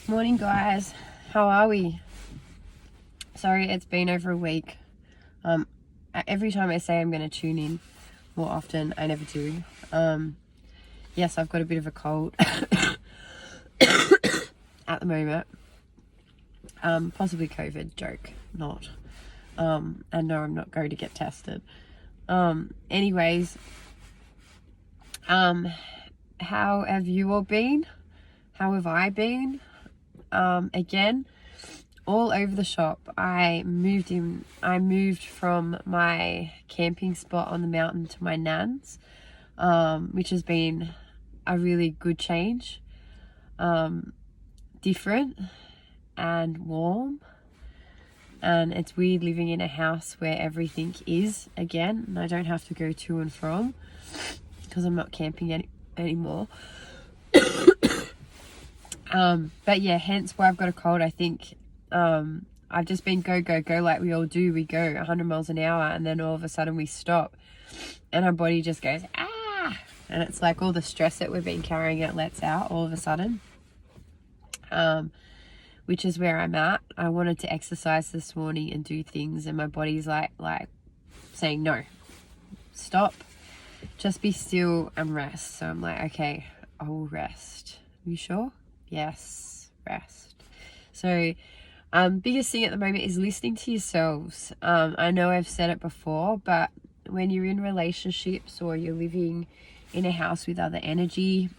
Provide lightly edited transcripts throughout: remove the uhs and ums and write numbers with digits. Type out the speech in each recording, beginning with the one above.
Morning, guys. How are we? Sorry, it's been over a week. Every time I say I'm going to tune in more often, I never do. Yes, I've got a bit of a cold at the moment. Possibly COVID, joke, not. And no, I'm not going to get tested. Anyways, how have you all been? How have I been? Again, all over the shop. I moved from my camping spot on the mountain to my nan's, which has been a really good change. Different and warm, and it's weird living in a house where everything is again, and I don't have to go to and from because I'm not camping anymore. But yeah, hence why I've got a cold. I think I've just been go like we all do. We go 100 miles an hour and then all of a sudden we stop and our body just goes and it's like all the stress that we've been carrying, it lets out all of a sudden, which is where I'm at. I wanted to exercise this morning and do things, and my body's like saying no, stop, just be still and rest. So I'm like, okay, I will rest. You sure? Yes, rest. So biggest thing at the moment is listening to yourselves. I know I've said it before, but when you're in relationships or you're living in a house with other energy,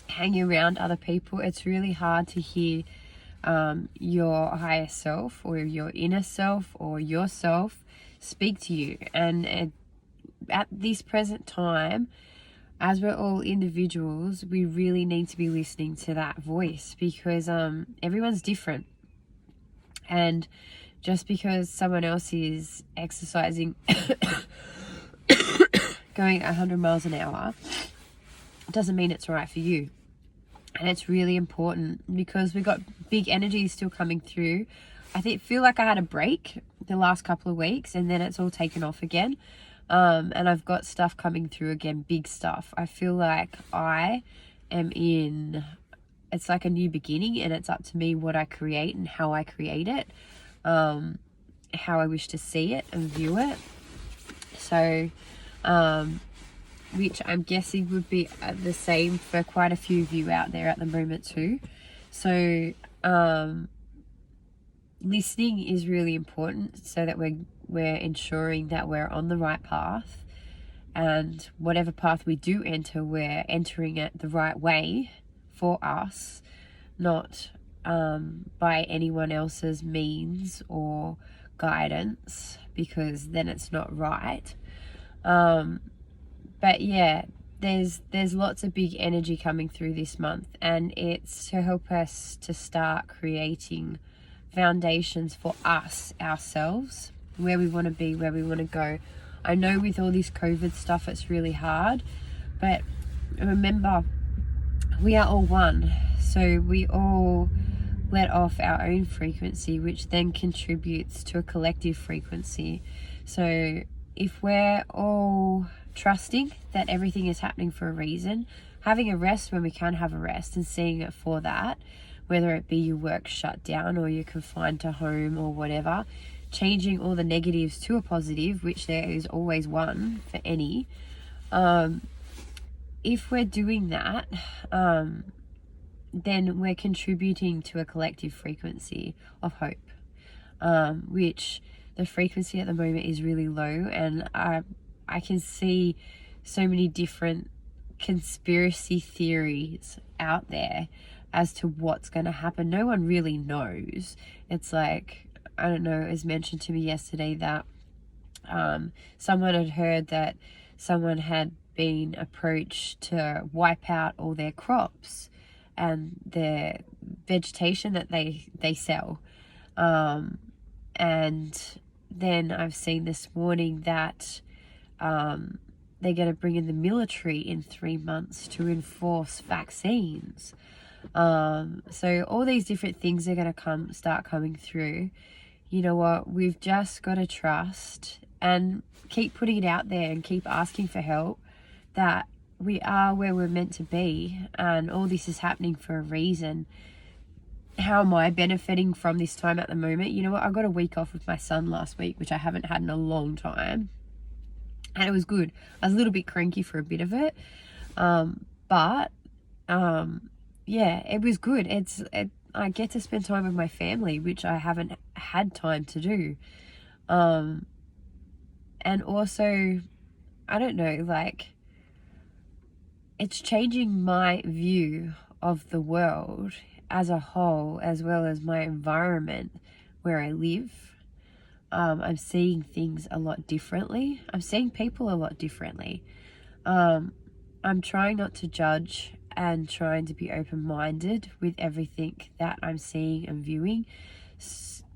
hanging around other people, it's really hard to hear your higher self or your inner self or yourself speak to you. And at this present time, as we're all individuals, we really need to be listening to that voice, because everyone's different. And just because someone else is exercising going 100 miles an hour doesn't mean it's right for you. And it's really important because we got big energy still coming through. Feel like I had a break the last couple of weeks and then it's all taken off again. And I've got stuff coming through again, big stuff. I feel like I am it's like a new beginning, and it's up to me what I create and how I create it, how I wish to see it and view it. So, which I'm guessing would be the same for quite a few of you out there at the moment too. So, listening is really important so that we're ensuring that we're on the right path, and whatever path we do enter, we're entering it the right way for us, not by anyone else's means or guidance, because then it's not right. But yeah, there's lots of big energy coming through this month, and it's to help us to start creating foundations for ourselves, where we want to be, where we want to go. I know with all this COVID stuff it's really hard, but remember, we are all one. So we all let off our own frequency, which then contributes to a collective frequency. So if we're all trusting that everything is happening for a reason, having a rest when we can have a rest and seeing it for that, whether it be your work shut down or you're confined to home or whatever, changing all the negatives to a positive, which there is always one for any. If we're doing that, then we're contributing to a collective frequency of hope, which the frequency at the moment is really low, and I can see so many different conspiracy theories out there as to what's going to happen. No one really knows. It's like, I don't know, it was mentioned to me yesterday that someone had heard that someone had been approached to wipe out all their crops and their vegetation that they sell. And then I've seen this morning that they're going to bring in the military in 3 months to enforce vaccines. So all these different things are going to start coming through. You know what? We've just got to trust and keep putting it out there and keep asking for help, that we are where we're meant to be, and all this is happening for a reason. how am I benefiting from this time at the moment? You know what? I got a week off with my son last week, which I haven't had in a long time. And it was good. I was a little bit cranky for a bit of it. But yeah, it was good. I get to spend time with my family, which I haven't had time to do. And also, I don't know, like, it's changing my view of the world as a whole, as well as my environment where I live. I'm seeing things a lot differently. I'm seeing people a lot differently. I'm trying not to judge and trying to be open-minded with everything that I'm seeing and viewing,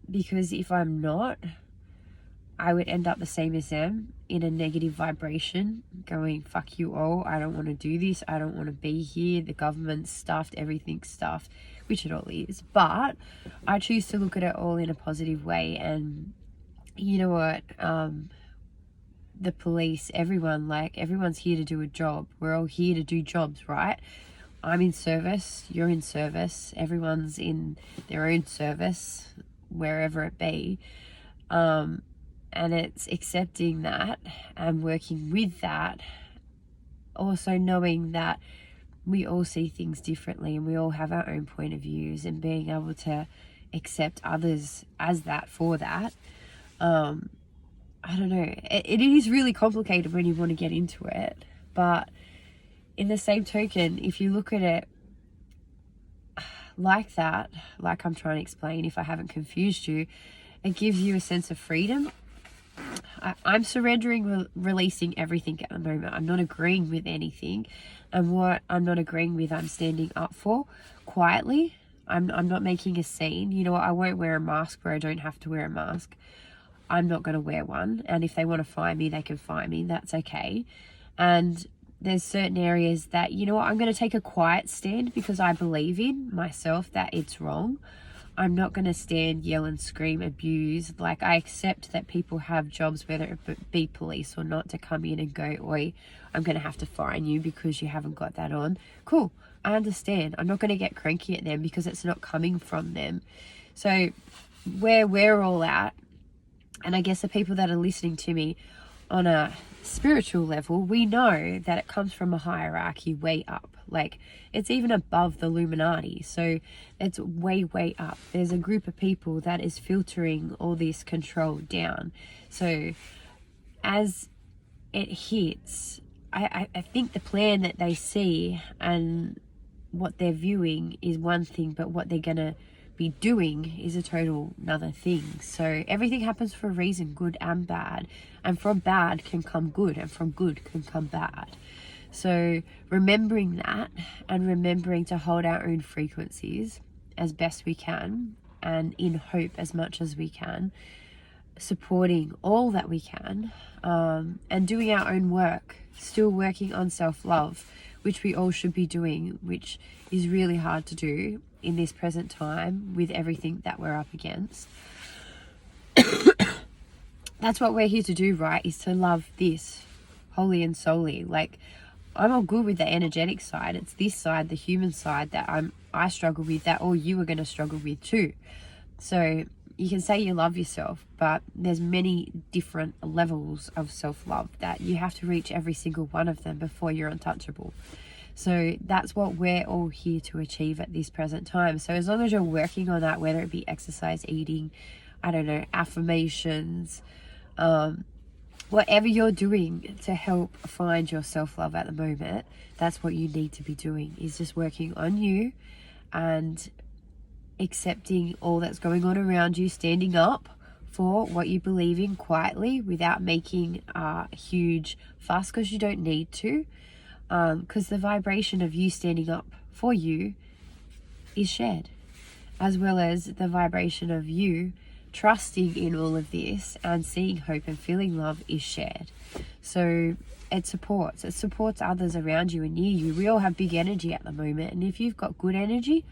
because if I'm not, I would end up the same as them, in a negative vibration, going, fuck you all, I don't want to do this, I don't want to be here, the government's stuffed, everything's stuffed, which it all is. But I choose to look at it all in a positive way. And you know what, the police, everyone's here to do a job. We're all here to do jobs, right? I'm in service, you're in service, everyone's in their own service, wherever it be. And it's accepting that and working with that. Also knowing that we all see things differently and we all have our own point of views, and being able to accept others as that for that. I don't know. It is really complicated when you want to get into it. But in the same token, if you look at it like that, like I'm trying to explain, if I haven't confused you, it gives you a sense of freedom. I'm surrendering, releasing everything at the moment. I'm not agreeing with anything. And what I'm not agreeing with, I'm standing up for quietly. I'm not making a scene. You know what? I won't wear a mask where I don't have to wear a mask. I'm not going to wear one. And if they want to fire me, they can fire me. That's okay. And there's certain areas that, you know what, I'm going to take a quiet stand because I believe in myself that it's wrong. I'm not going to stand, yell and scream, abuse. Like, I accept that people have jobs, whether it be police or not, to come in and go, oi, I'm going to have to fine you because you haven't got that on. Cool. I understand. I'm not going to get cranky at them because it's not coming from them. So where we're all at, and I guess the people that are listening to me on a spiritual level, we know that it comes from a hierarchy way up. Like, it's even above the Illuminati. So it's way, way up. There's a group of people that is filtering all this control down. So as it hits, I think the plan that they see and what they're viewing is one thing, but what they're going to be doing is a total another thing. So everything happens for a reason, good and bad. And from bad can come good, and from good can come bad. So remembering that, and remembering to hold our own frequencies as best we can, and in hope as much as we can, supporting all that we can, and doing our own work, still working on self-love, which we all should be doing, which is really hard to do in this present time with everything that we're up against. That's what we're here to do, right? Is to love this wholly and solely. Like, I'm all good with the energetic side. It's this side, the human side, that I struggle with, that all you are going to struggle with too. So you can say you love yourself, but there's many different levels of self-love that you have to reach every single one of them before you're untouchable. So that's what we're all here to achieve at this present time. So as long as you're working on that, whether it be exercise, eating, I don't know, affirmations, whatever you're doing to help find your self-love at the moment, that's what you need to be doing, is just working on you and accepting all that's going on around you, standing up for what you believe in quietly without making a huge fuss, because you don't need to. Because the vibration of you standing up for you is shared, as well as the vibration of you trusting in all of this and seeing hope and feeling love is shared. So it supports others around you and near you. We all have big energy at the moment, and if you've got good energy,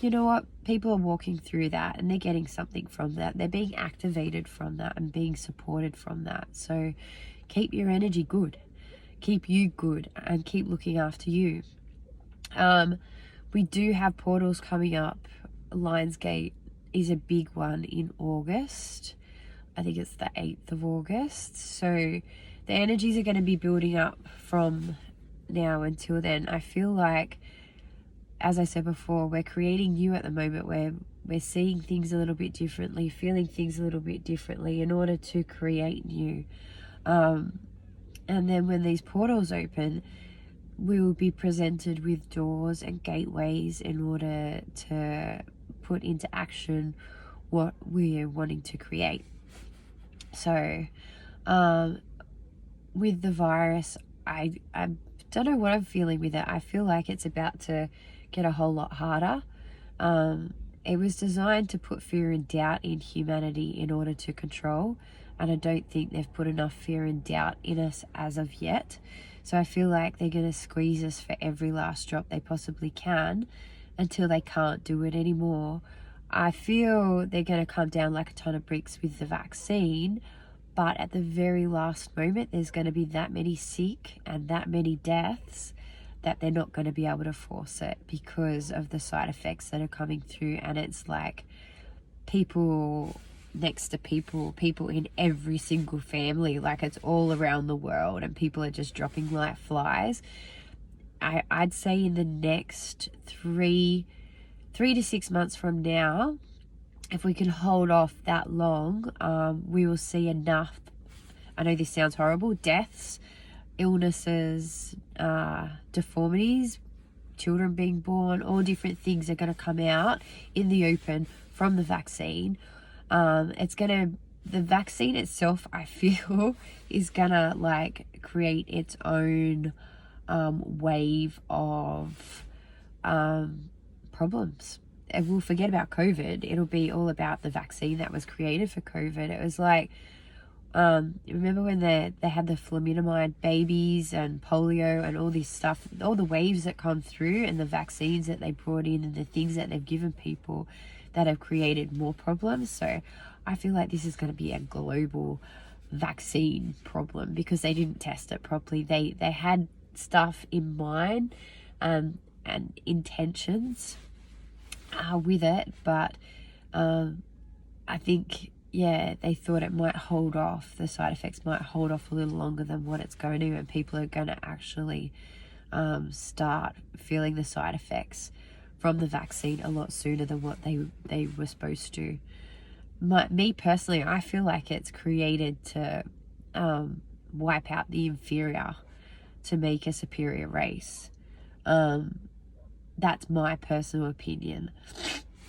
you know what, people are walking through that and they're getting something from that. They're being activated from that and being supported from that. So keep your energy good, keep you good, and keep looking after you. We do have portals coming up Lionsgate is a big one in August. I think it's the 8th of August. So the energies are going to be building up from now until then. I feel like, as I said before, we're creating new at the moment, where we're seeing things a little bit differently, feeling things a little bit differently in order to create new. And then when these portals open, we will be presented with doors and gateways in order to put into action what we're wanting to create. So with the virus, I don't know what I'm feeling with it. I feel like it's about to get a whole lot harder. It was designed to put fear and doubt in humanity in order to control, and I don't think they've put enough fear and doubt in us as of yet. So I feel like they're going to squeeze us for every last drop they possibly can until they can't do it anymore. I feel they're going to come down like a ton of bricks with the vaccine, but at the very last moment, there's going to be that many sick and that many deaths that they're not going to be able to force it because of the side effects that are coming through. And it's like people next to people in every single family, like it's all around the world, and people are just dropping like flies. I'd say in the next 3 to 6 months from now, if we can hold off that long, we will see enough, I know this sounds horrible, deaths, illnesses, deformities, children being born, all different things are going to come out in the open from the vaccine. The vaccine itself, I feel, is gonna like create its own wave of problems. And we'll forget about COVID. It'll be all about the vaccine that was created for COVID. It was like, remember when they had the fluminamide babies and polio and all this stuff, all the waves that come through and the vaccines that they brought in and the things that they've given people that have created more problems. So I feel like this is going to be a global vaccine problem because they didn't test it properly. They had stuff in mind and intentions with it, but I think, yeah, they thought it might hold off, the side effects might hold off a little longer than what it's going to, and people are going to actually start feeling the side effects from the vaccine a lot sooner than what they were supposed to. Me personally, I feel like it's created to wipe out the inferior to make a superior race. That's my personal opinion.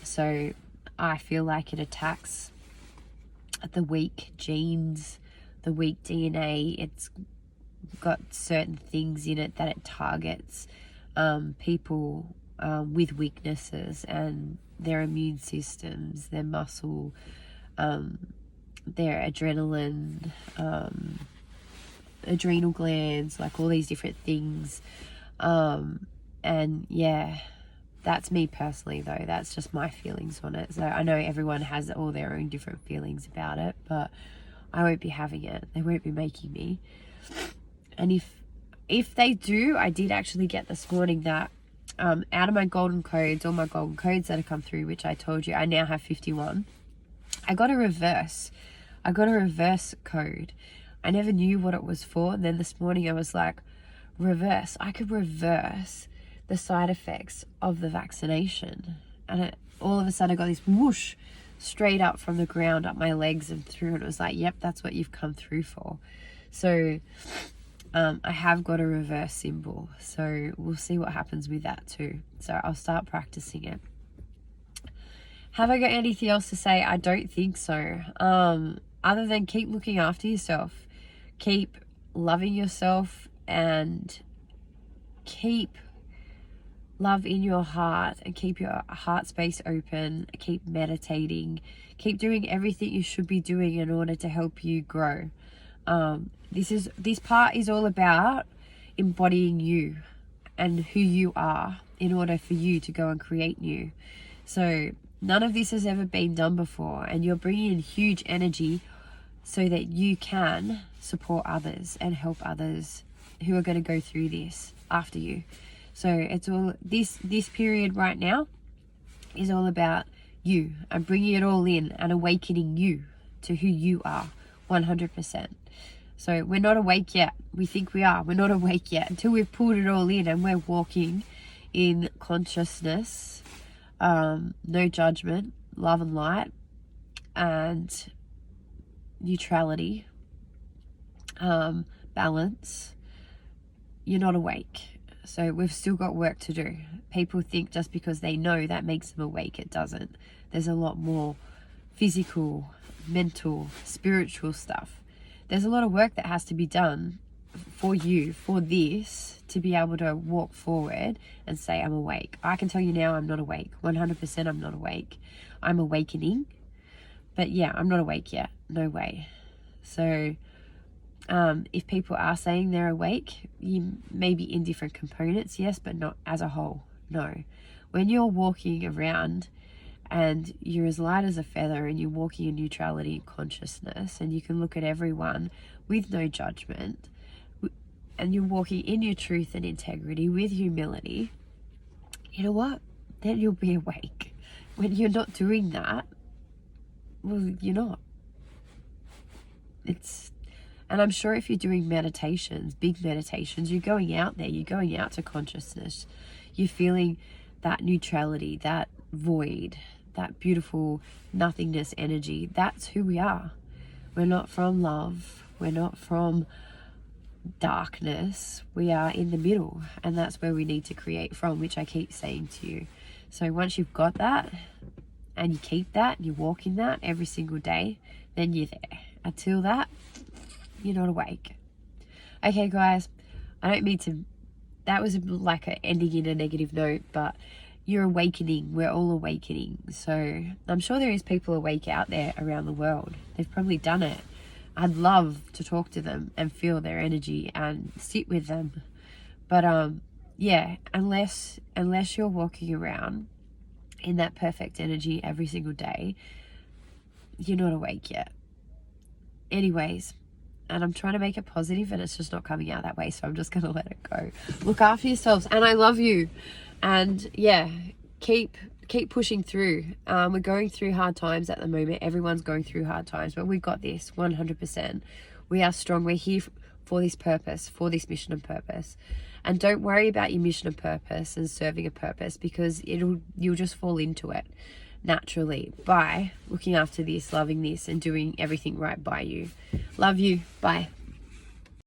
So I feel like it attacks the weak genes, the weak DNA. It's got certain things in it that it targets people with weaknesses and their immune systems, their muscle, their adrenaline, adrenal glands, like all these different things. And yeah, that's me personally though. That's just my feelings on it. So I know everyone has all their own different feelings about it, but I won't be having it. They won't be making me. And if they do, I did actually get this morning that out of my golden codes, all my golden codes that have come through, which I told you I now have 51, I got a reverse code. I never knew what it was for, and then this morning I was like, reverse, I could reverse the side effects of the vaccination. And all of a sudden I got this whoosh straight up from the ground up my legs and through, and it was like, yep, that's what you've come through for. So I have got a reverse symbol, so we'll see what happens with that too. So I'll start practicing it. Have I got anything else to say? I don't think so. Other than keep looking after yourself, keep loving yourself, and keep love in your heart, and keep your heart space open, keep meditating, keep doing everything you should be doing in order to help you grow. This part is all about embodying you and who you are in order for you to go and create new. So none of this has ever been done before, and you're bringing in huge energy so that you can support others and help others who are going to go through this after you. So it's all this period right now is all about you and bringing it all in and awakening you to who you are 100%. So we're not awake yet. We think we are. We're not awake yet until we've pulled it all in and we're walking in consciousness, no judgment, love and light, and neutrality, balance. You're not awake. So we've still got work to do. People think just because they know that makes them awake. It doesn't. There's a lot more physical, mental, spiritual stuff. There's a lot of work that has to be done for you, for this, to be able to walk forward and say, I'm awake. I can tell you now, I'm not awake. 100% I'm not awake. I'm awakening. But yeah, I'm not awake yet. No way. So if people are saying they're awake, you may be in different components, yes, but not as a whole. No. When you're walking around and you're as light as a feather and you're walking in neutrality and consciousness, and you can look at everyone with no judgment, and you're walking in your truth and integrity with humility, you know what? Then you'll be awake. When you're not doing that, well, you're not. And I'm sure if you're doing meditations, big meditations, you're going out there, you're going out to consciousness, you're feeling that neutrality, that void, that beautiful nothingness energy. That's who we are. We're not from love. We're not from darkness. We are in the middle, and that's where we need to create from, which I keep saying to you. So once you've got that and you keep that and you walk in that every single day, then you're there. Until that, you're not awake. Okay, guys, I don't mean to, that was like an ending in a negative note, but you're awakening. We're all awakening. So I'm sure there is people awake out there around the world. They've probably done it. I'd love to talk to them and feel their energy and sit with them. But yeah, unless you're walking around in that perfect energy every single day, you're not awake yet. Anyways, and I'm trying to make it positive and it's just not coming out that way, so I'm just going to let it go. Look after yourselves, and I love you. And yeah, keep pushing through. We're going through hard times at the moment. Everyone's going through hard times, but we've got this 100%. We are strong. We're here for this purpose, for this mission and purpose. And don't worry about your mission and purpose and serving a purpose, because you'll just fall into it naturally by looking after this, loving this, and doing everything right by you. Love you. Bye.